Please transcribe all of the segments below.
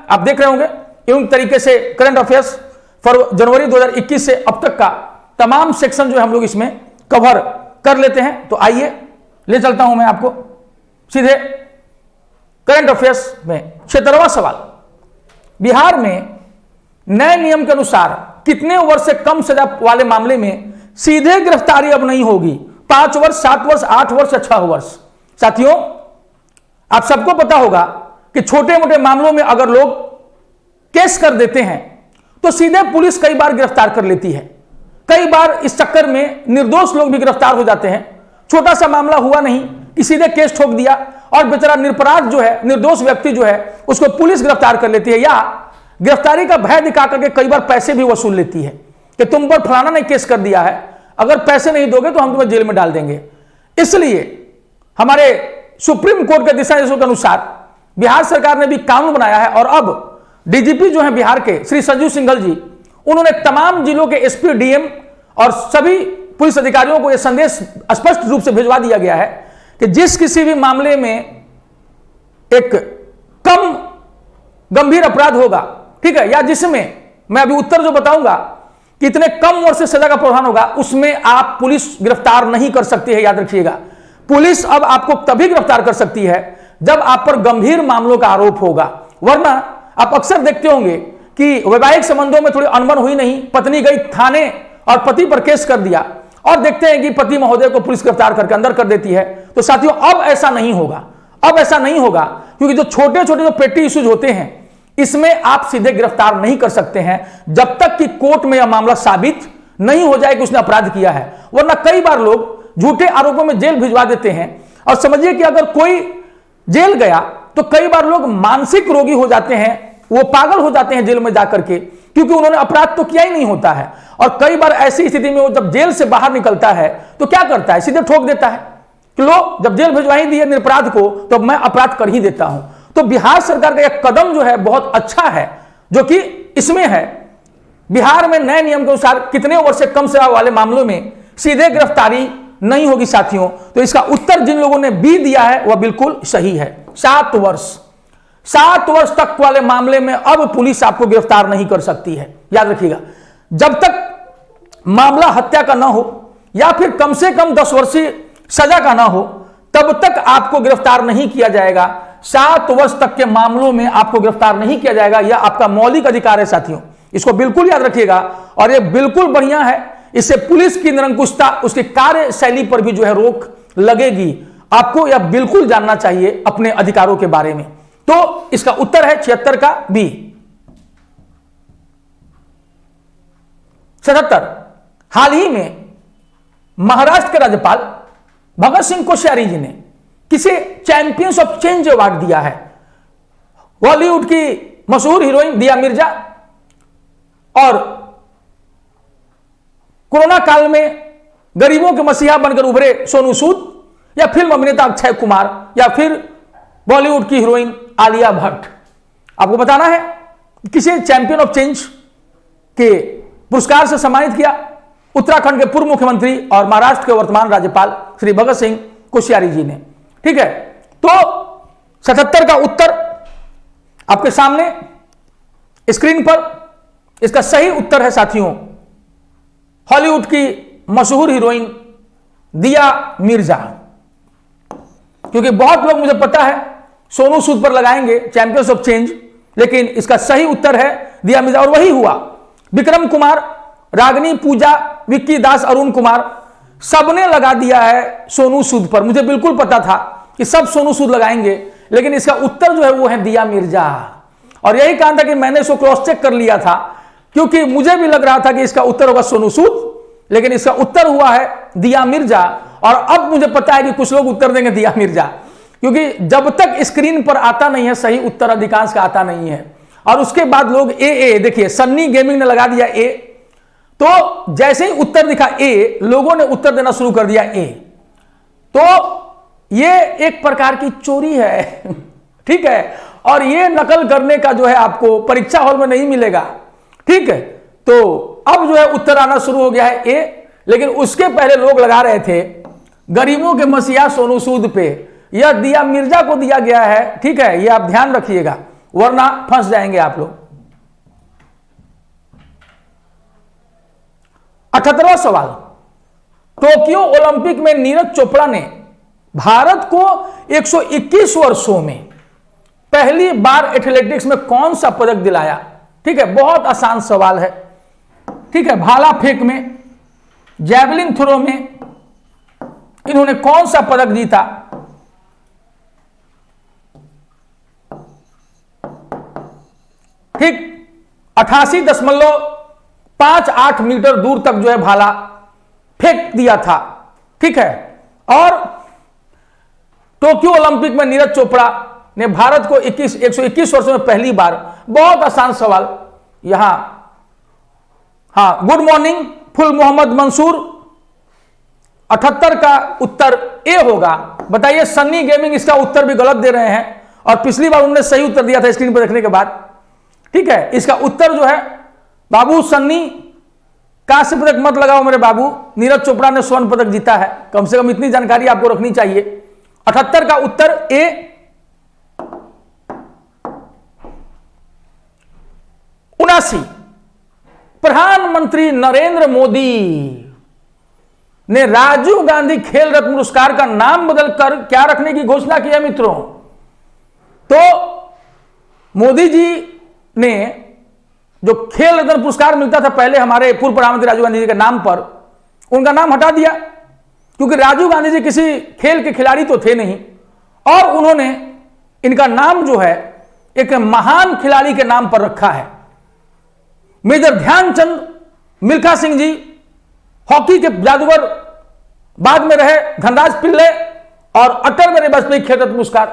आप देख रहे होंगे यूं तरीके से करंट अफेयर्स फॉर जनवरी 2021 से अब तक का तमाम सेक्शन जो है हम लोग इसमें कवर कर लेते हैं। तो आइए ले चलता हूं मैं आपको सीधे करंट अफेयर्स में। 76वां सवाल, बिहार में नए नियम के अनुसार कितने वर्ष से कम सजा वाले मामले में सीधे गिरफ्तारी अब नहीं होगी? 5 वर्ष, 7 वर्ष, 8 वर्ष या 6 वर्ष? साथियों, आप सबको पता होगा कि छोटे मोटे मामलों में अगर लोग केस कर देते हैं तो सीधे पुलिस कई बार गिरफ्तार कर लेती है। कई बार इस चक्कर में निर्दोष लोग भी गिरफ्तार हो जाते हैं। छोटा सा मामला हुआ नहीं कि सीधे केस ठोक दिया और बेचारा निरपराध जो है, निर्दोष व्यक्ति जो है, उसको पुलिस गिरफ्तार कर लेती है या गिरफ्तारी का भय दिखा करके कई बार पैसे भी वसूल लेती है कि तुम पर फलाना ने केस कर दिया है, अगर पैसे नहीं दोगे तो हम तुम्हें जेल में डाल देंगे। इसलिए हमारे सुप्रीम कोर्ट के दिशा निर्देशों के अनुसार बिहार सरकार ने भी कानून बनाया है और अब डीजीपी जो है बिहार के श्री संजीव सिंघल जी, उन्होंने तमाम जिलों के एसपी, डीएम और सभी पुलिस अधिकारियों को यह संदेश स्पष्ट रूप से भिजवा दिया गया है कि जिस किसी भी मामले में एक कम गंभीर अपराध होगा, ठीक है, या जिसमें मैं अभी उत्तर जो बताऊंगा कि इतने कम वर्ष से सजा का प्रावधान होगा, उसमें आप पुलिस गिरफ्तार नहीं कर सकती है। याद रखिएगा, पुलिस अब आपको तभी गिरफ्तार कर सकती है जब आप पर गंभीर मामलों का आरोप होगा। वरना आप अक्सर देखते होंगे कि वैवाहिक संबंधों में थोड़ी अनबन हुई नहीं, पत्नी गई थाने और पति पर केस कर दिया और देखते हैं कि पति महोदय को पुलिस गिरफ्तार करके अंदर कर देती है। तो साथियों, अब ऐसा नहीं होगा, अब ऐसा नहीं होगा, क्योंकि जो छोटे छोटे जो पेटी इश्यूज होते हैं इसमें आप सीधे गिरफ्तार नहीं कर सकते हैं जब तक कि कोर्ट में यह मामला साबित नहीं हो जाए कि उसने अपराध किया है। वरना कई बार लोग झूठे आरोपों में जेल भिजवा देते हैं और समझिए कि अगर कोई जेल गया तो कई बार लोग मानसिक रोगी हो जाते हैं, वो पागल हो जाते हैं जेल में जाकर के, क्योंकि उन्होंने अपराध तो किया ही नहीं होता है। और कई बार ऐसी स्थिति में वो जब जेल से बाहर निकलता है तो क्या करता है, सीधे ठोक देता है कि लो, जब जेल भिजवा ही दिए निरपराध को तो मैं अपराध कर ही देता हूं। तो बिहार सरकार का एक कदम जो है बहुत अच्छा है, जो कि इसमें है बिहार में नए नियम के अनुसार कितने वर्ष से कम सजा वाले मामलों में सीधे गिरफ्तारी नहीं होगी। साथियों, तो इसका उत्तर जिन लोगों ने बी दिया है वह बिल्कुल सही है। 7 वर्ष, 7 वर्ष तक वाले मामले में अब पुलिस आपको गिरफ्तार नहीं कर सकती है। याद रखिएगा, जब तक मामला हत्या का ना हो या फिर कम से कम 10 वर्षीय सजा का ना हो, तब तक आपको गिरफ्तार नहीं किया जाएगा। 7 वर्ष तक के मामलों में आपको गिरफ्तार नहीं किया जाएगा, यह आपका मौलिक अधिकार है। साथियों, इसको बिल्कुल याद रखिएगा और यह बिल्कुल बढ़िया है। इससे पुलिस की निरंकुशता, उसकी कार्यशैली पर भी जो है रोक लगेगी। आपको यह बिल्कुल जानना चाहिए अपने अधिकारों के बारे में। तो इसका उत्तर है 76 का बी। 77, हाल ही में महाराष्ट्र के राज्यपाल भगत सिंह कोश्यारी जी ने किसे चैंपियंस ऑफ चेंज अवार्ड दिया है। बॉलीवुड की मशहूर हीरोइन दिया मिर्जा और कोरोना काल में गरीबों के मसीहा बनकर उभरे सोनू सूद, या फिल्म अभिनेता अक्षय कुमार, या फिर बॉलीवुड की हीरोइन आलिया भट्ट। आपको बताना है किसे चैंपियन ऑफ चेंज के पुरस्कार से सम्मानित किया। उत्तराखंड के पूर्व मुख्यमंत्री और महाराष्ट्र के वर्तमान राज्यपाल श्री भगत सिंह कोश्यारी जी ने। ठीक है, तो 77 का उत्तर आपके सामने स्क्रीन पर। इसका सही उत्तर है साथियों, हॉलीवुड की मशहूर हीरोइन दिया मिर्जा। क्योंकि बहुत लोग, मुझे पता है, सोनू सूद पर लगाएंगे चैंपियंस ऑफ चेंज, लेकिन इसका सही उत्तर है दिया मिर्जा। और वही हुआ। विक्रम कुमार, रागिनी पूजा, विक्की दास, अरुण कुमार, सबने लगा दिया है सोनू सूद पर। मुझे बिल्कुल पता था कि सब सोनू सूद लगाएंगे, लेकिन इसका उत्तर जो है वो है दिया मिर्जा। और यही कहा था कि मैंने इसको क्रॉस चेक कर लिया था, क्योंकि मुझे भी लग रहा था कि इसका उत्तर होगा सोनू सूद, लेकिन इसका उत्तर हुआ है दिया मिर्जा। और अब मुझे पता है कि कुछ लोग उत्तर देंगे दिया मिर्जा, क्योंकि जब तक स्क्रीन पर आता नहीं है सही उत्तर, अधिकांश का आता नहीं है। और उसके बाद लोग ए, देखिए सन्नी गेमिंग ने लगा दिया ए, तो जैसे ही उत्तर दिखा ए, लोगों ने उत्तर देना शुरू कर दिया ए। तो ये एक प्रकार की चोरी है। ठीक है, और ये नकल करने का जो है आपको परीक्षा हॉल में नहीं मिलेगा। ठीक है, तो अब जो है उत्तर आना शुरू हो गया है ए, लेकिन उसके पहले लोग लगा रहे थे गरीबों के मसीहा सोनू सूद पे। यह दिया मिर्जा को दिया गया है। ठीक है, यह आप ध्यान रखिएगा। वरना फंस जाएंगे आप लोग। 78वां सवाल, टोक्यो ओलंपिक में नीरज चोपड़ा ने भारत को 121 वर्षों में पहली बार एथलेटिक्स में कौन सा पदक दिलाया? ठीक है, बहुत आसान सवाल है। ठीक है, भाला फेंक में, जैवलिन थ्रो में इन्होंने कौन सा पदक जीता? ठीक, 88.58 मीटर दूर तक जो है भाला फेंक दिया था। ठीक है, और टोक्यो ओलंपिक में नीरज चोपड़ा ने भारत को 121 वर्षों में पहली बार, बहुत आसान सवाल यहां, हाँ, गुड मॉर्निंग फुल मोहम्मद मंसूर, 78 का उत्तर ए होगा। बताइए, सन्नी गेमिंग इसका उत्तर भी गलत दे रहे हैं और पिछली बार उन्होंने सही उत्तर दिया था स्क्रीन पर देखने के बाद। ठीक है, इसका उत्तर जो है बाबू सन्नी, कांस्य पदक मत लगाओ मेरे बाबू, नीरज चोपड़ा ने स्वर्ण पदक जीता है। कम से कम इतनी जानकारी आपको रखनी चाहिए। 78 का उत्तर ए। 79, प्रधानमंत्री नरेंद्र मोदी ने राजीव गांधी खेल रत्न पुरस्कार का नाम बदलकर क्या रखने की घोषणा की है मित्रों? तो मोदी जी ने जो खेल रत्न पुरस्कार मिलता था पहले हमारे पूर्व प्रधानमंत्री राजीव गांधी जी के नाम पर, उनका नाम हटा दिया, क्योंकि राजीव गांधी जी किसी खेल के खिलाड़ी तो थे नहीं, और उन्होंने इनका नाम जो है एक महान खिलाड़ी के नाम पर रखा है। मेजर ध्यानचंद, मिल्खा सिंह जी, हॉकी के जादूगर, बाद में रहे धनराज पिल्ले, और अटल बिहारी वाजपेयी खेल रत्न पुरस्कार।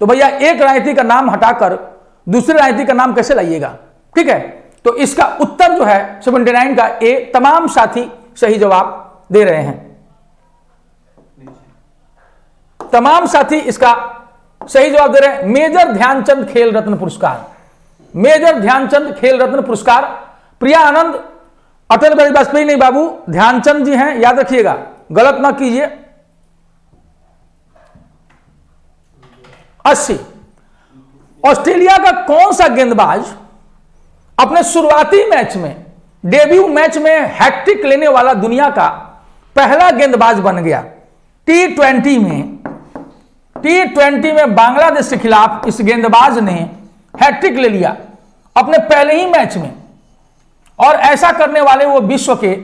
तो भैया एक राजनीति का नाम हटाकर दूसरे राजनीति का नाम कैसे लाइएगा? ठीक है, तो इसका उत्तर जो है 79 का ए। तमाम साथी सही जवाब दे रहे हैं, तमाम साथी इसका सही जवाब दे रहे हैं। मेजर ध्यानचंद खेल रत्न पुरस्कार, मेजर ध्यानचंद खेल रत्न पुरस्कार। प्रिया आनंद, अटल बिहारी वाजपेयी नहीं बाबू, ध्यानचंद जी हैं, याद रखिएगा, गलत ना कीजिए। 80, ऑस्ट्रेलिया का कौन सा गेंदबाज अपने शुरुआती मैच में, डेब्यू मैच में हैट्रिक लेने वाला दुनिया का पहला गेंदबाज बन गया? T20 में बांग्लादेश के खिलाफ इस गेंदबाज ने हैट्रिक ले लिया अपने पहले ही मैच में, और ऐसा करने वाले वो विश्व के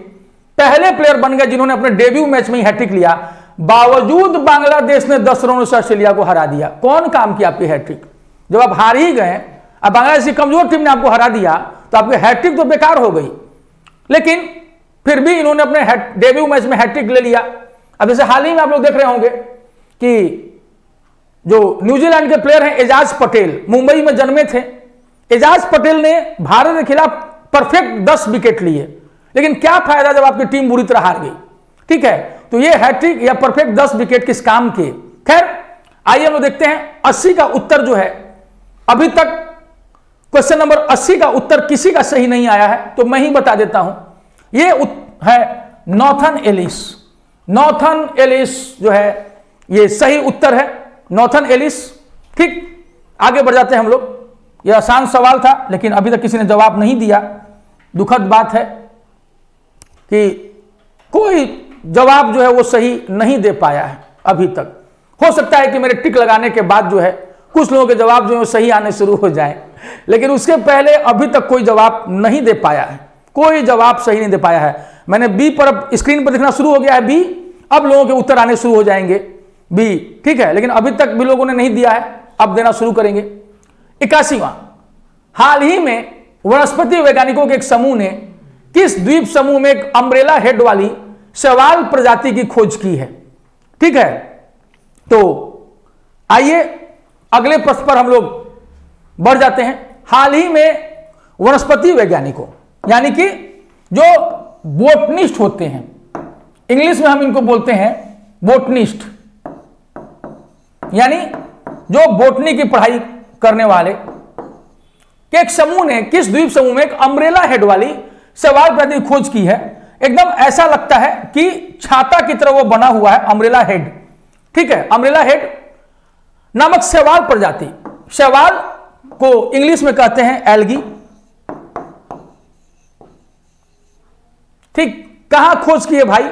पहले प्लेयर बन गए जिन्होंने अपने डेब्यू मैच में ही हैट्रिक लिया। बावजूद बांग्लादेश ने 10 रनों से ऑस्ट्रेलिया को हरा दिया। कौन काम किया आपकी हैट्रिक? जब आप हार ही गए, अब बांग्लादेश की कमजोर टीम ने आपको हरा दिया, तो आपकी हैट्रिक तो बेकार हो गई। लेकिन फिर भी इन्होंने अपने डेब्यू मैच में हैट्रिक ले लिया। अब जैसे हाल ही में आप लोग देख रहे होंगे कि जो न्यूजीलैंड के प्लेयर हैं एजाज पटेल, मुंबई में जन्मे थे। एजाज पटेल ने भारत के खिलाफ परफेक्ट 10 विकेट लिए, लेकिन क्या फायदा जब आपकी टीम बुरी तरह हार गई। ठीक है, तो ये हैट्रिक या परफेक्ट 10 विकेट किस काम के? खैर, आइए हम लोग देखते हैं 80 का उत्तर जो है, अभी तक क्वेश्चन नंबर 80 का उत्तर किसी का सही नहीं आया है, तो मैं ही बता देता हूं। ये है नॉथन एलिस। नॉथन एलिस जो है ये सही उत्तर है, नॉथन एलिस। ठीक, आगे बढ़ जाते हैं हम लोग। यह आसान सवाल था, लेकिन अभी तक किसी ने जवाब नहीं दिया। दुखद बात है कि कोई जवाब जो है वो सही नहीं दे पाया है अभी तक। हो सकता है कि मेरे टिक लगाने के बाद जो है कुछ लोगों के जवाब जो है सही आने शुरू हो जाए, लेकिन उसके पहले अभी तक कोई जवाब नहीं दे पाया है, कोई जवाब सही नहीं दे पाया है। मैंने बी पर, अब स्क्रीन पर दिखना शुरू हो गया है बी, अब लोगों के उत्तर आने शुरू हो जाएंगे बी। ठीक है, लेकिन अभी तक भी लोगों ने नहीं दिया है, अब देना शुरू करेंगे। 81वां, हाल ही में वनस्पति वैज्ञानिकों के एक समूह ने किस द्वीप समूह में एक अम्ब्रेला हेड वाली शैवाल प्रजाति की खोज की है? ठीक है, तो आइए अगले प्रश्न पर हम लोग बढ़ जाते हैं। हाल ही में वनस्पति वैज्ञानिकों, यानी कि जो बोटनिस्ट होते हैं, इंग्लिश में हम इनको बोलते हैं बोटनिस्ट, यानी जो बोटनी की पढ़ाई करने वाले के एक समूह ने किस द्वीप समूह में एक अम्ब्रेला हेड वाली शैवाल प्रजाति की खोज की है। एकदम ऐसा लगता है कि छाता की तरह वो बना हुआ है अम्ब्रेला हेड। ठीक है, अम्ब्रेला हेड नामक शैवाल प्रजाति, शैवाल को इंग्लिश में कहते हैं एल्गी। ठीक, कहां खोज की है भाई,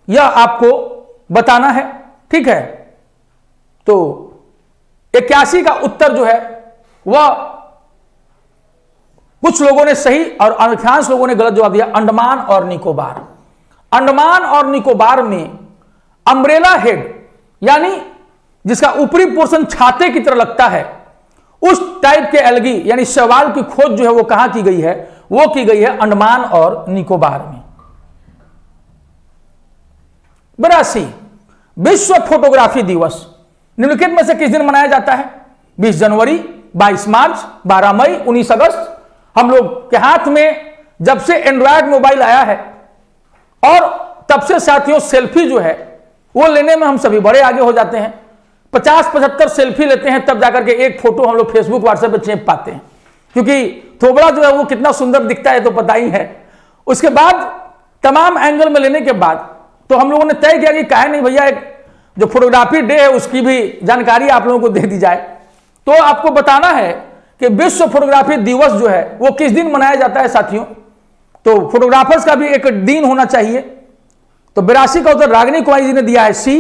यह आपको बताना है। ठीक है, तो 81 का उत्तर जो है वह कुछ लोगों ने सही और अधिकांश लोगों ने गलत जवाब दिया। अंडमान और निकोबार। अंडमान और निकोबार में अम्ब्रेला हेड यानी जिसका ऊपरी पोर्शन छाते की तरह लगता है, उस टाइप के एल्गी यानी शैवाल की खोज जो है वो कहां की गई है, वो की गई है अंडमान और निकोबार में। 82 विश्व फोटोग्राफी दिवस निम्नलिखित में से किस दिन मनाया जाता है? 20 जनवरी, 22 मार्च, 12 मई, 19 अगस्त। हम लोग के हाथ में जब से एंड्रॉयड मोबाइल आया है और तब से साथियों सेल्फी जो है वो लेने में हम सभी बड़े आगे हो जाते हैं। 50-75 सेल्फी लेते हैं तब जाकर के एक फोटो हम लोग फेसबुक व्हाट्सएप पे चेप पाते हैं, क्योंकि थोबड़ा जो है वो कितना सुंदर दिखता है तो पता ही है। उसके बाद तमाम एंगल में लेने के बाद तो हम लोगों ने तय किया कि काहे नहीं भैया, एक जो फोटोग्राफी डे है उसकी भी जानकारी आप लोगों को दे दी जाए। तो आपको बताना है कि विश्व फोटोग्राफी दिवस जो है वो किस दिन मनाया जाता है साथियों। तो फोटोग्राफर्स का भी एक दिन होना चाहिए। तो 82 का उत्तर रागिनी कुमारी जी ने दिया है सी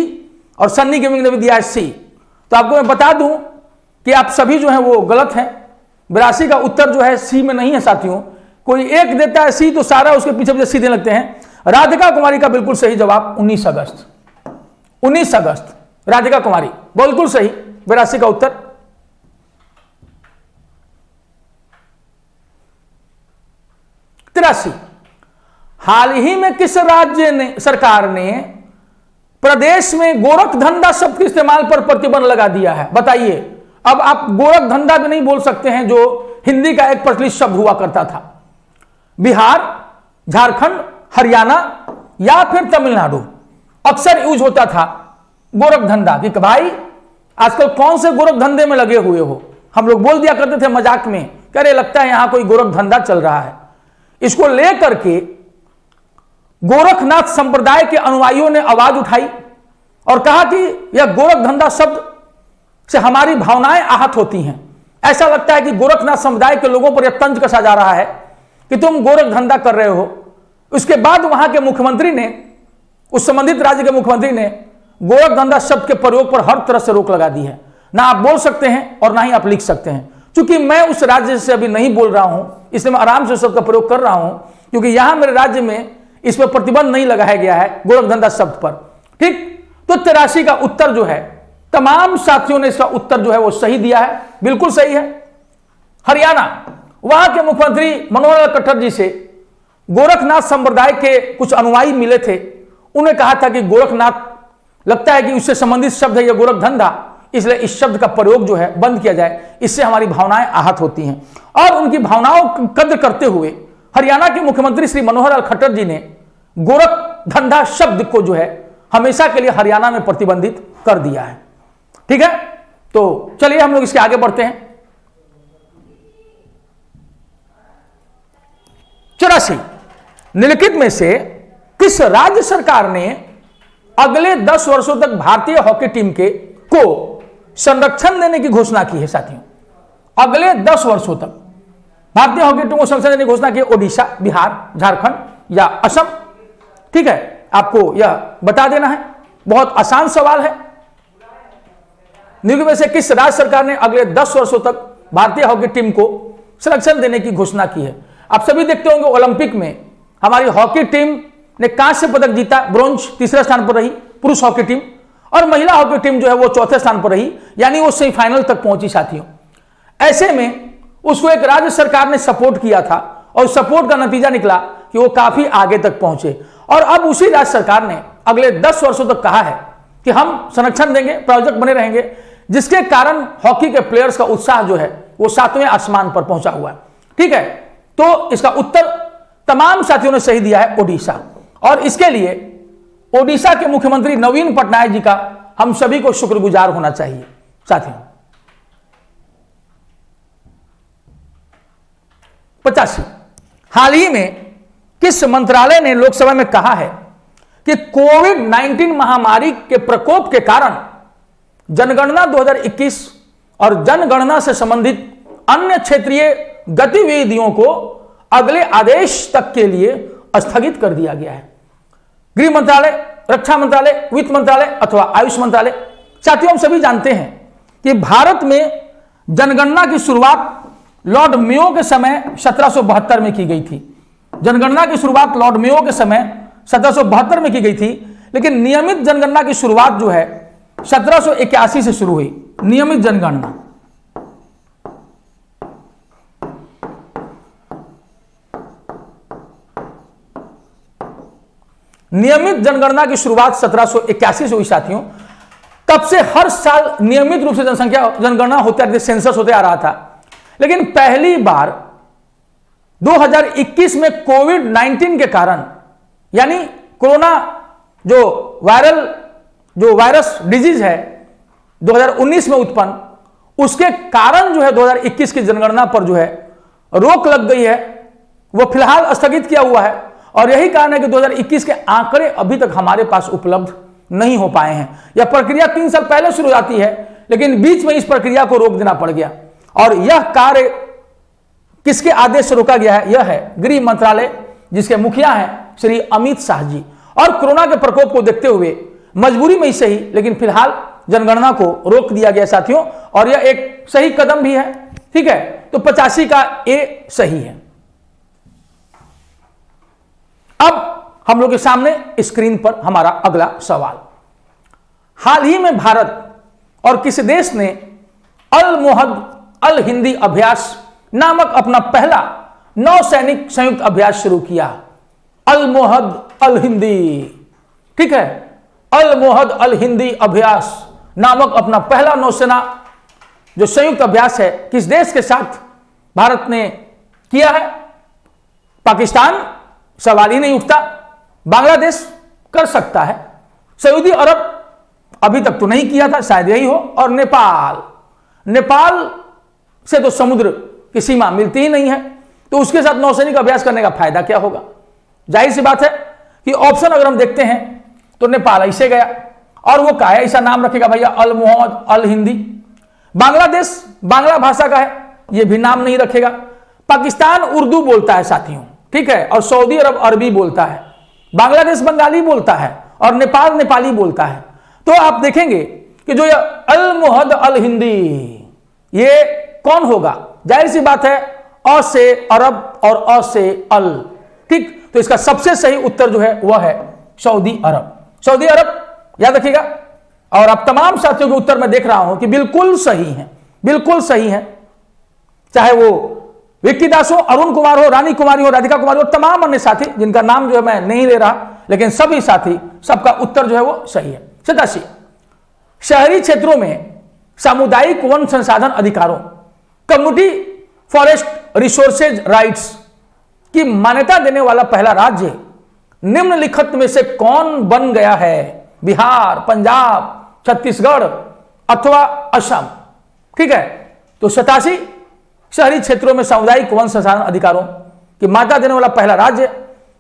और सन्नी गेमिंग ने भी दिया है सी। तो आपको मैं बता दूं कि आप सभी जो है वो गलत हैं। 82 का उत्तर जो है सी में नहीं है साथियों। कोई एक देता है सी तो सारा उसके पीछे पीछे सी देने लगते हैं। राधिका कुमारी का बिल्कुल सही जवाब 19 अगस्त। 19 अगस्त राधिका कुमारी बिल्कुल सही। 82 का उत्तर। 83 हाल ही में किस राज्य ने सरकार ने प्रदेश में गोरख धंधा शब्द के इस्तेमाल पर प्रतिबंध लगा दिया है? बताइए। अब आप गोरख धंधा भी नहीं बोल सकते हैं जो हिंदी का एक प्रचलित शब्द हुआ करता था। बिहार, झारखंड, हरियाणा या फिर तमिलनाडु अक्सर यूज होता था गोरख धंधा कि भाई आजकल कौन से गोरख धंधे में लगे हुए हो। हम लोग बोल दिया करते थे मजाक में, कह रहे लगता है यहां कोई गोरख धंधा चल रहा है। इसको लेकर के गोरखनाथ संप्रदाय के अनुयायियों ने आवाज उठाई और कहा कि यह गोरख धंधा शब्द से हमारी भावनाएं आहत होती हैं। ऐसा लगता है कि गोरखनाथ समुदाय के लोगों पर यह तंज कसा जा रहा है कि तुम गोरख धंधा कर रहे हो। उसके बाद वहां के मुख्यमंत्री ने, उस संबंधित राज्य के मुख्यमंत्री ने गोरख धंधा शब्द के प्रयोग पर हर तरह से रोक लगा दी है। ना आप बोल सकते हैं और ना ही आप लिख सकते हैं। क्योंकि मैं उस राज्य से अभी नहीं बोल रहा हूं इसलिए मैं आराम से शब्द का प्रयोग कर रहा हूं, क्योंकि यहां मेरे राज्य में इस पर प्रतिबंध नहीं लगाया गया है गोरख धंधा शब्द पर। ठीक, तो 83 का उत्तर जो है तमाम साथियों ने इसका उत्तर जो है वो सही दिया है, बिल्कुल सही है। हरियाणा, वहां के मुख्यमंत्री मनोहर लाल खट्टर जी से गोरखनाथ संप्रदाय के कुछ अनुयायी मिले थे। उन्हें कहा था कि गोरखनाथ लगता है कि उससे संबंधित शब्द है यह गोरख धंधा, इसलिए इस शब्द का प्रयोग जो है बंद किया जाए, इससे हमारी भावनाएं आहत होती हैं। और उनकी भावनाओं की कद्र करते हुए हरियाणा के मुख्यमंत्री श्री मनोहर लाल खट्टर जी ने गोरख धंधा शब्द को जो है हमेशा के लिए हरियाणा में प्रतिबंधित कर दिया है। ठीक है, तो चलिए हम लोग इसके आगे बढ़ते हैं। 84 निम्नलिखित में से किस राज्य सरकार ने अगले 10 वर्षों तक भारतीय हॉकी टीम को संरक्षण देने की घोषणा की है? साथियों, अगले 10 वर्षों तक भारतीय हॉकी टीम को संरक्षण देने की घोषणा की है। ओडिशा, बिहार, झारखंड या असम? ठीक है, आपको यह बता देना है। बहुत आसान सवाल है। निम्न में से किस राज्य सरकार ने अगले 10 वर्षों तक भारतीय हॉकी टीम को संरक्षण देने की घोषणा की है? आप सभी देखते होंगे ओलंपिक में हमारी हॉकी टीम ने कांस्य पदक जीता, ब्रोंज तीसरे स्थान पर रही पुरुष हॉकी टीम, और महिला हॉकी टीम जो है वो चौथे स्थान पर रही, यानी वो सेमीफाइनल तक पहुंची। साथियों, ऐसे में उसको एक राज्य सरकार ने सपोर्ट किया था और सपोर्ट का नतीजा निकला कि वो काफी आगे तक पहुंचे। और अब उसी राज्य सरकार ने अगले 10 वर्षों तक कहा है कि हम संरक्षण देंगे, प्रायोजक बने रहेंगे, जिसके कारण हॉकी के प्लेयर्स का उत्साह जो है वो 7वें आसमान पर पहुंचा हुआ है। ठीक है, तो इसका उत्तर तमाम साथियों ने सही दिया है, ओडिशा। और इसके लिए ओडिशा के मुख्यमंत्री नवीन पटनायक जी का हम सभी को शुक्रगुजार होना चाहिए। साथियों, 85 हाल ही में किस मंत्रालय ने लोकसभा में कहा है कि कोविड-19 महामारी के प्रकोप के कारण जनगणना 2021 और जनगणना से संबंधित अन्य क्षेत्रीय गतिविधियों को अगले आदेश तक के लिए स्थगित कर दिया गया है। गृह मंत्रालय, रक्षा मंत्रालय, वित्त मंत्रालय अथवा आयुष मंत्रालय। साथियों, हम सभी जानते हैं कि भारत में जनगणना की शुरुआत लॉर्ड मेयो के समय 1772 में की गई थी। जनगणना की शुरुआत लॉर्ड मेयो के समय 1772 में की गई थी, लेकिन नियमित जनगणना की शुरुआत जो है 1781 से शुरू हुई। नियमित जनगणना नियमित जनगणना की शुरुआत 1781 से हुई साथियों। तब से हर साल नियमित रूप से जनगणना होता रहती, सेंसस होते आ रहा था। लेकिन पहली बार 2021 में कोविड-19 के कारण, यानी कोरोना जो वायरस डिजीज है 2019 में उत्पन्न, उसके कारण जो है 2021 की जनगणना पर जो है रोक लग गई है। वो फिलहाल स्थगित किया हुआ है और यही कारण है कि 2021 के आंकड़े अभी तक हमारे पास उपलब्ध नहीं हो पाए हैं। यह प्रक्रिया 3 साल पहले शुरू हो जाती है, लेकिन बीच में इस प्रक्रिया को रोक देना पड़ गया। और यह कार्य किसके आदेश से रोका गया है? यह है गृह मंत्रालय, जिसके मुखिया हैं श्री अमित शाह जी। और कोरोना के प्रकोप को देखते हुए मजबूरी में ही सही, लेकिन फिलहाल जनगणना को रोक दिया गया साथियों, और यह एक सही कदम भी है। ठीक है, तो 85 का ए सही है। अब हम लोग के सामने स्क्रीन पर हमारा अगला सवाल। हाल ही में भारत और किस देश ने अल मोहद अल हिंदी अभ्यास नामक अपना पहला नौसैनिक संयुक्त अभ्यास शुरू किया? अल मोहद अल हिंदी, ठीक है, अल मोहद अल हिंदी अभ्यास नामक अपना पहला नौसेना जो संयुक्त अभ्यास है, किस देश के साथ भारत ने किया है? पाकिस्तान सवाल ही नहीं उठता, बांग्लादेश कर सकता है, सऊदी अरब अभी तक तो नहीं किया था, शायद यही हो, और नेपाल से तो समुद्र की सीमा मिलती ही नहीं है, तो उसके साथ नौसैनिक अभ्यास करने का फायदा क्या होगा? जाहिर सी बात है कि ऑप्शन अगर हम देखते हैं तो नेपाल ऐसे गया, और वो का है, ऐसा नाम रखेगा भैया अल मोहम्मद अल हिंदी। बांग्लादेश बांग्ला भाषा का है, ये भी नाम नहीं रखेगा। पाकिस्तान उर्दू बोलता है साथियों, ठीक है, और सऊदी अरब अरबी बोलता है, बांग्लादेश बंगाली बोलता है, और नेपाल नेपाली बोलता है। तो आप देखेंगे कि जो ये अल मोहद अल हिंदी, ये कौन होगा? जाहिर सी बात है अ से अरब और अ से अल, ठीक। तो इसका सबसे सही उत्तर जो है वह है सऊदी अरब। सऊदी अरब याद रखिएगा। और अब तमाम साथियों के उत्तर मैं देख रहा हूं कि बिल्कुल सही है, बिल्कुल सही है, चाहे वो विक्की दास हो, अरुण कुमार हो, रानी कुमारी हो, राधिका कुमारी हो, तमाम अन्य साथी जिनका नाम जो है मैं नहीं ले रहा, लेकिन सभी साथी, सबका उत्तर जो है वो सही है। 87, शहरी क्षेत्रों में सामुदायिक वन संसाधन अधिकारों, कम्युनिटी फॉरेस्ट रिसोर्सेज राइट्स की मान्यता देने वाला पहला राज्य निम्नलिखित में से कौन बन गया है? बिहार, पंजाब, छत्तीसगढ़ अथवा असम, ठीक है। तो 87 शहरी क्षेत्रों में सामुदायिक वन संसाधन अधिकारों की मान्यता देने वाला पहला राज्य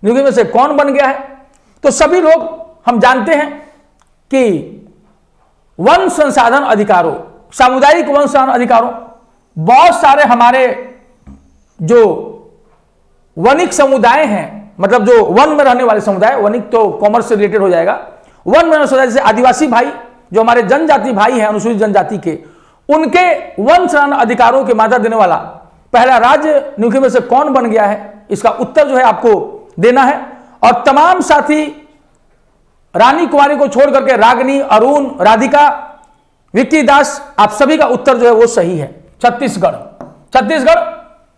निम्नलिखित में से कौन बन गया है? तो सभी लोग हम जानते हैं कि वन संसाधन अधिकारों, सामुदायिक वन संसाधन अधिकारों, बहुत सारे हमारे जो वनिक समुदाय हैं, मतलब जो वन में रहने वाले समुदाय, वनिक तो कॉमर्स से रिलेटेड हो जाएगा, वन में समुदाय जैसे आदिवासी भाई, जो हमारे जनजाति भाई हैं, अनुसूचित जनजाति के, उनके वन संसाधन अधिकारों की मान्यता देने वाला पहला राज्य निम्नलिखित में से कौन बन गया है? इसका उत्तर जो है आपको देना है। और तमाम साथी रानी कुमारी को छोड़ करके रागनी, अरुण, राधिका, विक्की दास, आप सभी का उत्तर जो है वो सही है। छत्तीसगढ़, छत्तीसगढ़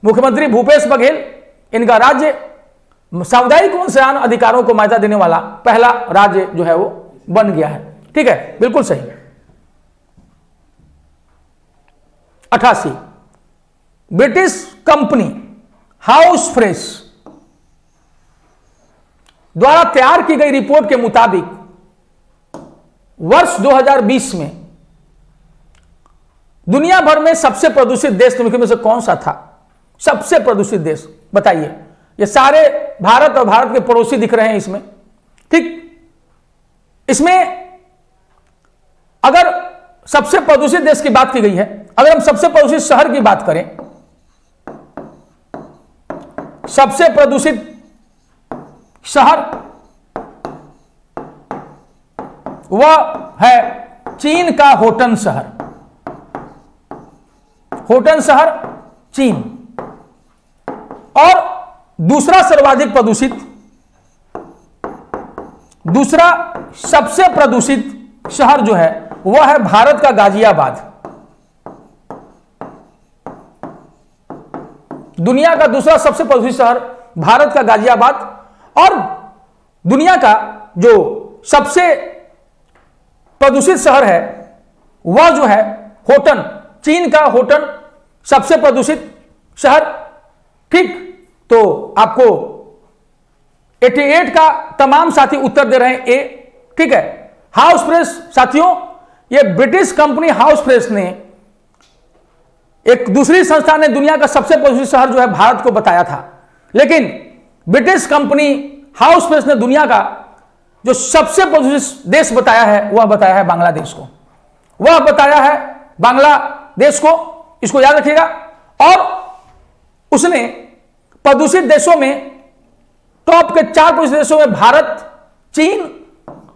मुख्यमंत्री भूपेश बघेल, इनका राज्य सामुदायिक वन संसाधन अधिकारों को मान्यता देने वाला पहला राज्य जो है वो बन गया है, ठीक है, बिल्कुल सही। 88, ब्रिटिश कंपनी हाउस फ्रेश द्वारा तैयार की गई रिपोर्ट के मुताबिक वर्ष 2020 में दुनिया भर में सबसे प्रदूषित देश निम्नलिखित में से कौन सा था? सबसे प्रदूषित देश बताइए। ये सारे भारत और भारत के पड़ोसी दिख रहे हैं इसमें, ठीक। इसमें अगर सबसे प्रदूषित देश की बात की गई है, अगर हम सबसे प्रदूषित शहर की बात करें सबसे प्रदूषित शहर वह है चीन का होटन शहर। होटन शहर चीन। और दूसरा सर्वाधिक प्रदूषित, दूसरा सबसे प्रदूषित शहर जो है वह है भारत का गाजियाबाद। दुनिया का दूसरा सबसे प्रदूषित शहर भारत का गाजियाबाद। और दुनिया का जो सबसे प्रदूषित शहर है वह जो है होटन, चीन का होटन सबसे प्रदूषित शहर। ठीक, तो आपको 88 का तमाम साथी उत्तर दे रहे हैं ए। ठीक है, हाउस प्रेस साथियों, ये ब्रिटिश कंपनी हाउस प्रेस ने, एक दूसरी संस्था ने दुनिया का सबसे प्रदूषित शहर जो है भारत को बताया था, लेकिन ब्रिटिश कंपनी हाउस प्रेस ने दुनिया का जो सबसे प्रदूषित देश बताया है वह बताया है बांग्लादेश को। वह बताया है बांग्लादेश को, इसको याद रखिएगा। और उसने प्रदूषित देशों में, टॉप के 4 प्रदूषित देशों में भारत, चीन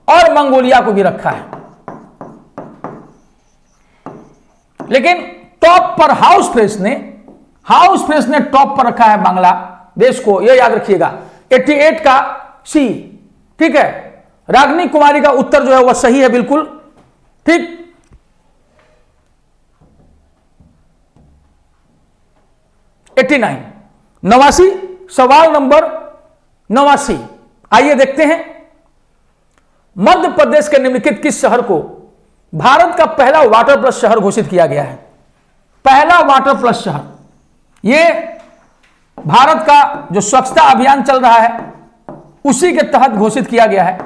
और मंगोलिया को भी रखा है। लेकिन टॉप पर हाउस प्रेस ने टॉप पर रखा है बांग्लादेश को, यह याद रखिएगा। 88 का सी। ठीक है, रागिनी कुमारी का उत्तर जो है वह सही है, बिल्कुल ठीक। नवासी, सवाल नंबर 89। आइए देखते हैं, मध्य प्रदेश के निम्नलिखित किस शहर को भारत का पहला वाटर प्लस शहर घोषित किया गया है? पहला वाटर प्लस शहर, यह भारत का जो स्वच्छता अभियान चल रहा है उसी के तहत घोषित किया गया है।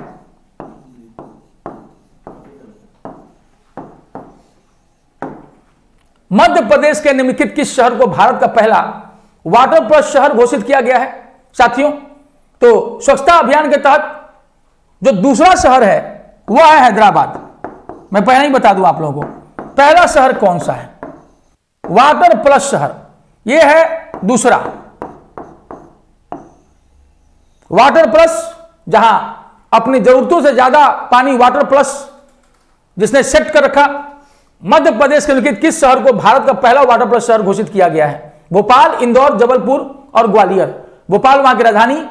मध्य प्रदेश के निम्नलिखित किस शहर को भारत का पहला वाटर प्लस शहर घोषित किया गया है साथियों? तो स्वच्छता अभियान के तहत जो दूसरा शहर है वह है हैदराबाद। मैं पहले ही बता दूं आप लोगों को, पहला शहर कौन सा है वाटर प्लस शहर, यह है दूसरा वाटर प्लस, जहां अपनी जरूरतों से ज्यादा पानी वाटर प्लस जिसने सेट कर रखा। मध्य प्रदेश के निम्नलिखित किस शहर को भारत का पहला वाटर प्लस शहर घोषित किया गया है? भोपाल, इंदौर, जबलपुर और ग्वालियर। भोपाल वहां की राजधानी,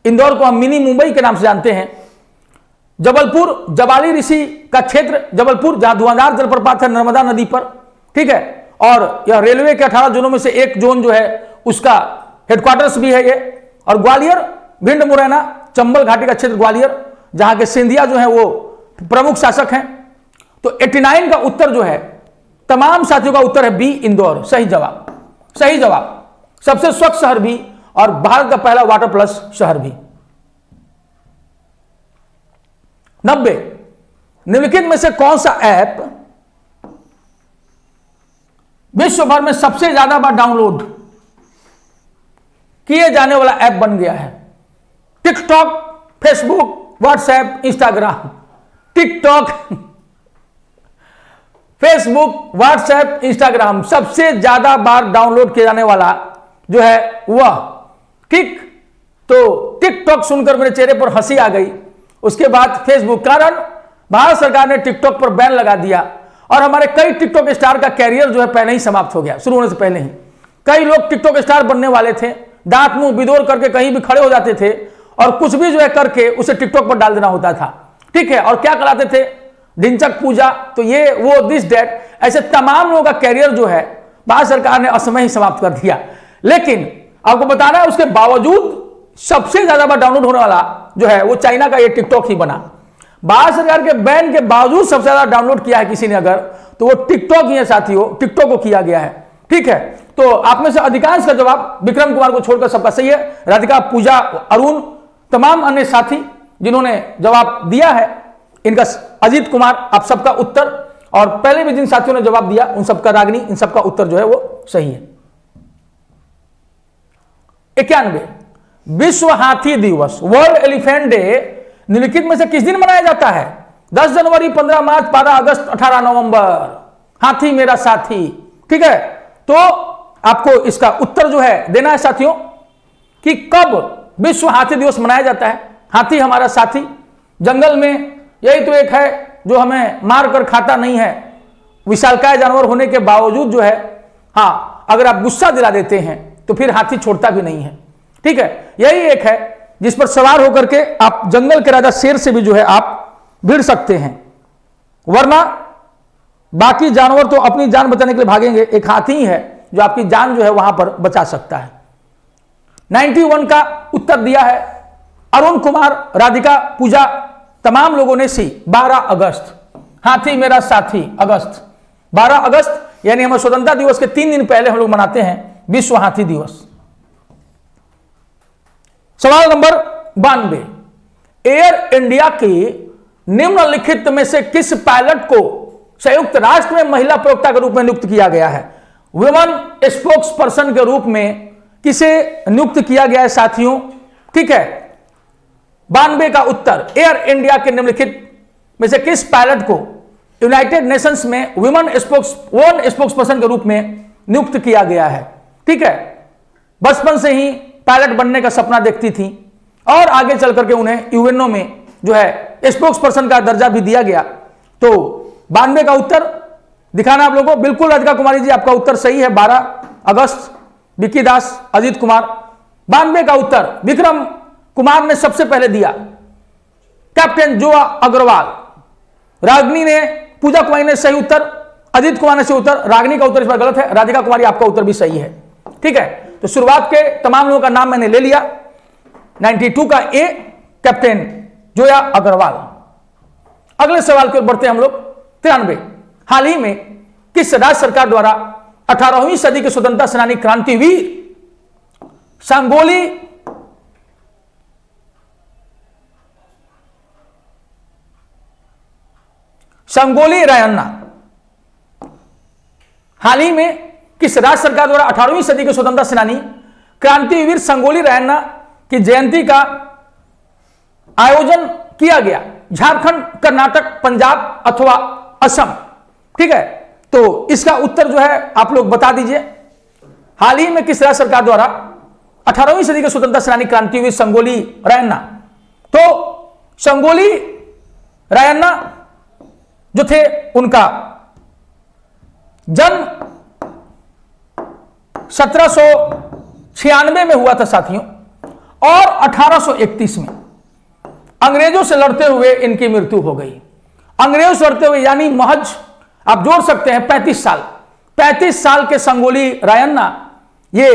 इंदौर को हम मिनी मुंबई के नाम से जानते हैं। जबलपुर जबाली ऋषि का क्षेत्र, जबलपुर जहां धुआंधार जलप्रपात है नर्मदा नदी पर। ठीक है, और यह रेलवे के 18 जोनों में से एक जोन जो है उसका हेडक्वार्टर्स भी है ये। और ग्वालियर, भिंड, मुरैना, चंबल घाटी का क्षेत्र ग्वालियर, जहां के सिंधिया जो है वो प्रमुख शासक हैं। तो 89 का उत्तर जो है, तमाम साथियों का उत्तर है बी, इंदौर। सही जवाब, सही जवाब। सबसे स्वच्छ शहर भी और भारत का पहला वाटर प्लस शहर भी। 90, निम्नलिखित में से कौन सा ऐप विश्व भर में सबसे ज्यादा बार डाउनलोड किए जाने वाला ऐप बन गया है? TikTok, Facebook, WhatsApp, Instagram. TikTok, Facebook, WhatsApp, Instagram, सबसे ज्यादा बार डाउनलोड किया जाने वाला जो है वह ठीक। तो टिकटॉक सुनकर मेरे चेहरे पर हंसी आ गई। उसके बाद फेसबुक, कारण भारत सरकार ने टिकटॉक पर बैन लगा दिया और हमारे कई टिकटॉक स्टार का कैरियर जो है पहले ही समाप्त हो गया, शुरू होने से पहले ही। कई लोग टिकटॉक स्टार बनने वाले थे, दांत मुंह बिदोर करके कहीं भी खड़े हो जाते थे और कुछ भी जो है करके उसे टिकटॉक पर डाल देना होता था। ठीक है, और क्या कराते थे, ढिंचक पूजा, तो ये वो दिस डेट, ऐसे तमाम लोगों का कैरियर जो है भारत सरकार ने असमय ही समाप्त कर दिया। लेकिन आपको बताना है, उसके बावजूद सबसे ज्यादा बार डाउनलोड होने वाला जो है वो चाइना का ये टिकटॉक ही बना। भारत सरकार के बैन के बावजूद सबसे ज्यादा डाउनलोड किया है किसी ने अगर, तो वो टिकटॉक ही है साथियों, टिकटॉक को किया गया है। ठीक है, तो आप में से अधिकांश का जवाब विक्रम कुमार को छोड़कर सबका सही है। राधिका, पूजा, अरुण, तमाम अन्य साथी जिन्होंने जवाब दिया है, इनका, अजीत कुमार, आप सबका उत्तर, और पहले भी जिन साथियों ने जवाब दिया उन सबका, रागिनी, इन सबका उत्तर जो है वो सही है। 91, विश्व हाथी दिवस, वर्ल्ड एलिफेंट डे निम्नलिखित में से किस दिन मनाया जाता है? 10 जनवरी, 15 मार्च, 12 अगस्त, 18 नवंबर। हाथी मेरा साथी। ठीक है, तो आपको इसका उत्तर जो है देना है साथियों। कि कब विश्व हाथी दिवस मनाया जाता है। हाथी हमारा साथी, जंगल में यही तो एक है जो हमें मार कर खाता नहीं है, विशालकाय जानवर होने के बावजूद जो है, हाँ, अगर आप गुस्सा दिला देते हैं तो फिर हाथी छोड़ता भी नहीं है। ठीक है, यही एक है जिस पर सवार होकर के आप जंगल के राजा शेर से भी जो है आप भिड़ सकते हैं, वरना बाकी जानवर तो अपनी जान बचाने के लिए भागेंगे, एक हाथी ही है जो आपकी जान जो है वहां पर बचा सकता है। 91 का उत्तर दिया है अरुण कुमार, राधिका, पूजा, तमाम लोगों ने सी 12 अगस्त। हाथी मेरा साथी, अगस्त 12 अगस्त यानी हम स्वतंत्रता दिवस के 3 दिन पहले हम लोग मनाते हैं विश्व हाथी दिवस। सवाल नंबर 92, एयर इंडिया की निम्नलिखित में से किस पायलट को संयुक्त राष्ट्र में महिला प्रवक्ता के रूप में नियुक्त किया गया है? वुमेन स्पोक्स पर्सन के रूप में किसे नियुक्त किया गया है साथियों? ठीक है, 92 का उत्तर, एयर इंडिया के निम्नलिखित में से किस पायलट को यूनाइटेड नेशंस में वुमेन स्पोक्स पर्सन के रूप में नियुक्त किया गया है? ठीक है, बचपन से ही पायलट बनने का सपना देखती थी और आगे चल करके उन्हें यूएनओ में जो है स्पोक्स पर्सन का दर्जा भी दिया गया। तो 92 का उत्तर दिखाना आप लोगों को। बिल्कुल राधिका कुमारी जी, आपका उत्तर सही है, 12 अगस्त। विक्की दास, अजीत कुमार, 92 का उत्तर विक्रम कुमार ने सबसे पहले दिया। कैप्टन जोआ अग्रवाल, रागनी ने, पूजा कुमारी ने सही उत्तर, अजीत कुमार ने सही उत्तर, रागनी का उत्तर इस बार गलत है, राधिका कुमारी आपका उत्तर भी सही है। ठीक है, तो शुरुआत के तमाम लोगों का नाम मैंने ले लिया। 92 का ए, कैप्टन जोया अग्रवाल। अगले सवाल की ओर बढ़ते हैं हम लोग। 93, हाल ही में किस राज्य सरकार द्वारा 18वीं सदी के स्वतंत्रता सेनानी क्रांतिवीर संगोली रायन्ना, हाल ही में किस राज्य सरकार द्वारा 18वीं सदी के स्वतंत्रता सेनानी क्रांतिवीर संगोली रायन्ना की जयंती का आयोजन किया गया? झारखंड, कर्नाटक, पंजाब अथवा असम? ठीक है, तो इसका उत्तर जो है आप लोग बता दीजिए। हाल ही में किस राज्य सरकार द्वारा 18वीं सदी के स्वतंत्रता सेनानी क्रांतिवीर संगोली रायन्ना, तो संगोली रायन्ना जो थे उनका जन्म 1796 में हुआ था साथियों, और 1831 में अंग्रेजों से लड़ते हुए इनकी मृत्यु हो गई। अंग्रेजों से लड़ते हुए यानी महज आप जोड़ सकते हैं 35 साल के संगोली रायन्ना ये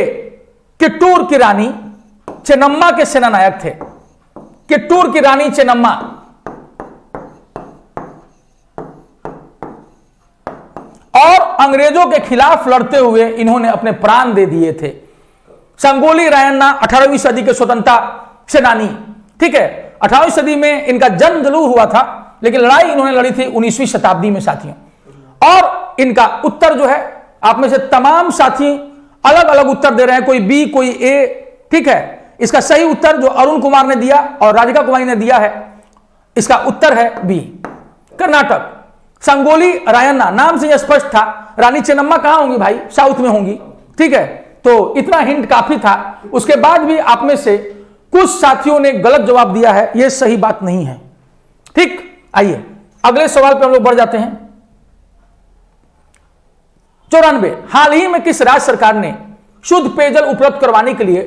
कित्तूर की रानी चेन्नम्मा के सेनानायक थे। कित्तूर की रानी चेन्नम्मा, और अंग्रेजों के खिलाफ लड़ते हुए इन्होंने अपने प्राण दे दिए थे। संगोली रायन्ना 18वीं सदी के स्वतंत्रता सेनानी। ठीक है, 18वीं सदी में इनका जन्म जरूर हुआ था, लेकिन लड़ाई इन्होंने लड़ी थी 19वीं शताब्दी में साथियों। और इनका उत्तर जो है, आप में से तमाम साथी अलग अलग उत्तर दे रहे हैं, कोई बी, कोई ए। ठीक है, इसका सही उत्तर जो अरुण कुमार ने दिया और राधिका कुमारी ने दिया है, इसका उत्तर है बी, कर्नाटक। संगोली रायन्ना नाम से यह स्पष्ट था, रानी चेन्नम्मा कहां होंगी भाई? साउथ में होंगी। ठीक है, तो इतना हिंट काफी था। उसके बाद भी आप में से कुछ साथियों ने गलत जवाब दिया है, यह सही बात नहीं है। ठीक, आइए अगले सवाल पे हम लोग बढ़ जाते हैं। 94, हाल ही में किस राज्य सरकार ने शुद्ध पेयजल उपलब्ध करवाने के लिए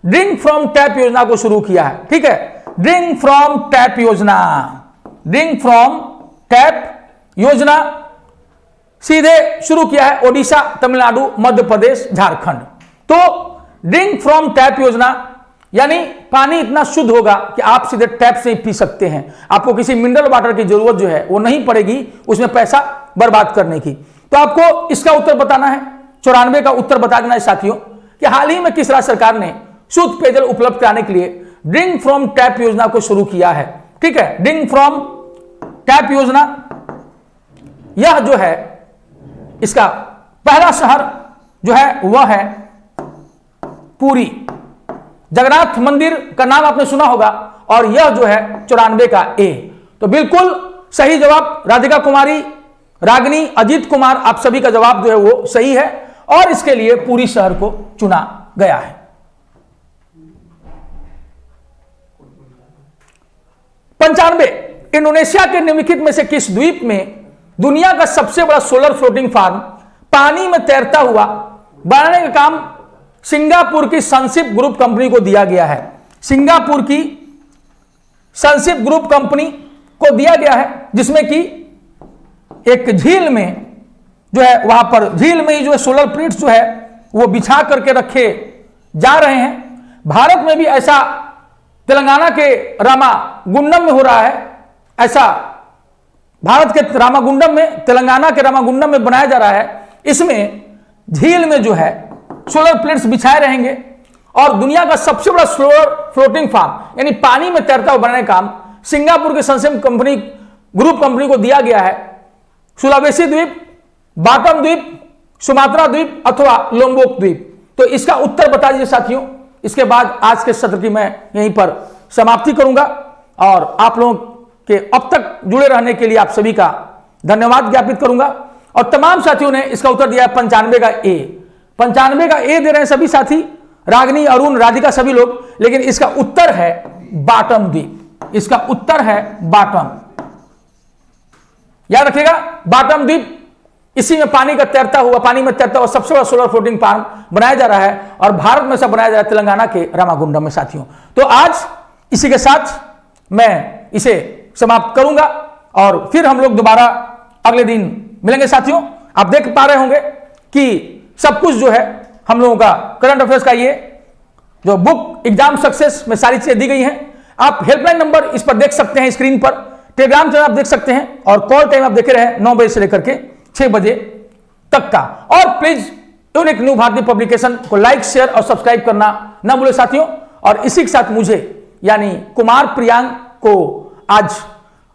ड्रिंक फ्रॉम टैप योजना को शुरू किया है? ठीक है, ड्रिंक फ्रॉम टैप योजना, ड्रिंक फ्रॉम टैप योजना सीधे शुरू किया है ओडिशा, तमिलनाडु, मध्य प्रदेश, झारखंड। तो ड्रिंक फ्रॉम टैप योजना यानी पानी इतना शुद्ध होगा कि आप सीधे टैप से ही पी सकते हैं, आपको किसी मिनरल वाटर की जरूरत जो है वो नहीं पड़ेगी उसमें पैसा बर्बाद करने की। तो आपको इसका उत्तर बताना है। 94 का उत्तर बता देना है साथियों कि हाल ही में किस राज्य सरकार ने शुद्ध पेयजल उपलब्ध कराने के लिए ड्रिंक फ्रॉम टैप योजना को शुरू किया है? ठीक है, ड्रिंक फ्रॉम टैप योजना, यह जो है इसका पहला शहर जो है वह है पुरी। जगन्नाथ मंदिर का नाम आपने सुना होगा, और यह जो है 94 का ए। तो बिल्कुल सही जवाब राधिका कुमारी, रागनी, अजीत कुमार, आप सभी का जवाब जो है वो सही है, और इसके लिए पुरी शहर को चुना गया है। 95, इंडोनेशिया के निम्नलिखित में से किस द्वीप में दुनिया का सबसे बड़ा सोलर फ्लोटिंग फार्म पानी में तैरता हुआ बनाने का काम सिंगापुर की सनशिप ग्रुप कंपनी को दिया गया है? सिंगापुर की सनशिप ग्रुप कंपनी को दिया गया है, जिसमें कि एक झील में जो है, वहां पर झील में ही जो है सोलर प्लेट्स जो है वो बिछा करके रखे जा रहे हैं। भारत में भी ऐसा तेलंगाना के रामागुंडम में हो रहा है। ऐसा भारत के रामागुंडम में, तेलंगाना के रामागुंडम में बनाया जा रहा है। इसमें झील में जो है सोलर प्लेट्स बिछाए रहेंगे और दुनिया का सबसे बड़ा सोलर फ्लोटिंग फार्म यानी पानी में तैरता हुआ बनाने का काम सिंगापुर के सनशिप कंपनी ग्रुप कंपनी को दिया गया है। सुलावेसी द्वीप, बाटम द्वीप, सुमात्रा द्वीप अथवा लोम्बोक द्वीप। तो इसका उत्तर बता दीजिए साथियों। इसके बाद आज के सत्र की मैं यहीं पर समाप्ति करूंगा और आप लोगों के अब तक जुड़े रहने के लिए आप सभी का धन्यवाद ज्ञापित करूंगा। और तमाम साथियों ने इसका उत्तर दिया 95 का ए। 95 का ए दे रहे हैं सभी साथी, रागिनी, अरुण, राधिका, सभी लोग। लेकिन इसका उत्तर है बाटम द्वीप। इसका उत्तर है बाटम, याद रखिएगा, बाटम द्वीप। इसी में पानी में तैरता हुआ सबसे बड़ा सोलर फ्लोटिंग फार्म बनाया जा रहा है और भारत में से बनाया जा रहा है तेलंगाना के रामागुंडम में साथियों। तो आज इसी के साथ मैं इसे समाप्त करूंगा और फिर हम लोग दोबारा अगले दिन मिलेंगे साथियों। आप देख पा रहे होंगे कि सब कुछ जो है हम लोगों का करंट अफेयर्स का ये जो बुक एग्जाम सक्सेस में सारी चीजें दी गई हैं। आप हेल्पलाइन नंबर इस पर देख सकते हैं स्क्रीन पर, टेलीग्राम चैनल आप देख सकते हैं और कॉल टाइम आप देखे रहे 9 बजे से लेकर के 6 बजे तक का। और प्लीज यूनिक न्यू भारतीय पब्लिकेशन को लाइक, शेयर और सब्सक्राइब करना ना भूले साथियों। और इसी के साथ मुझे यानी कुमार प्रियांक को आज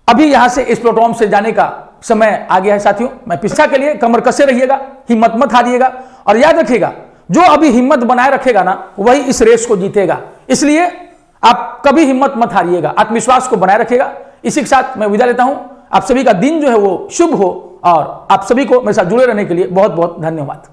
अभी यहां से इस प्लेटफॉर्म से जाने का समय आ गया है साथियों। मैं पीछा के लिए कमर कसे रहिएगा, हिम्मत मत हारिएगा और याद रखिएगा जो अभी हिम्मत बनाए रखेगा ना वही इस रेस को जीतेगा। इसलिए आप कभी हिम्मत मत हारिएगा, आत्मविश्वास को बनाए रखिएगा। इसी के साथ मैं विदा लेता हूं। आप सभी का दिन जो है वो शुभ हो और आप सभी को मेरे साथ जुड़े रहने के लिए बहुत बहुत धन्यवाद।